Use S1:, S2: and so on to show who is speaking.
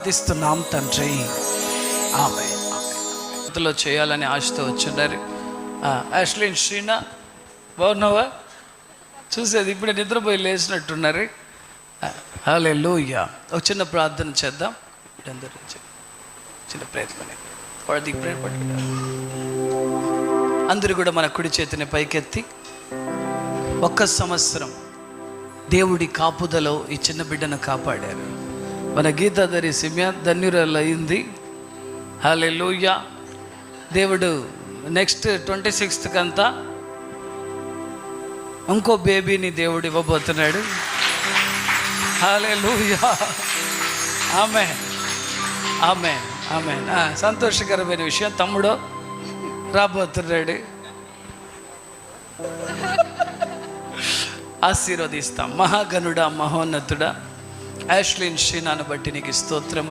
S1: ప్రార్థిస్తున్నాం తండ్రి, ఆమేన్. ఇంతలో చేయాలని ఆశతో వచ్చున్నారు. యాష్లిన్ శ్రీనా, బాగున్నావా? చూసేది ఇప్పుడే నిద్రపోయి లేచినట్టున్నారు. హల్లెలూయా. ఒక చిన్న ప్రార్థన చేద్దాం. అందరూ చిన్న ప్రయత్నం అందరూ కూడా మన కుడి చేతిని పైకెత్తి, ఒక్క సంవత్సరం దేవుడి కాపుదలో ఈ చిన్న బిడ్డను కాపాడారు. మన గీతాధరి సిమ్యా ధన్యురాలు అయింది. హల్లెలూయా. దేవుడు నెక్స్ట్ 26th కంతా ఇంకో బేబీని దేవుడు ఇవ్వబోతున్నాడు. హల్లెలూయా. ఆమేన్, ఆమేన్, ఆమేన్. సంతోషకరమైన విషయం. తమ్ముడు రాబోతున్నాడు. ఆశీర్వదిస్తాం. మహాగణుడా, మహోన్నతుడా, యాష్లిన్ శ్రీనాను బట్టి నీకు స్తోత్రం.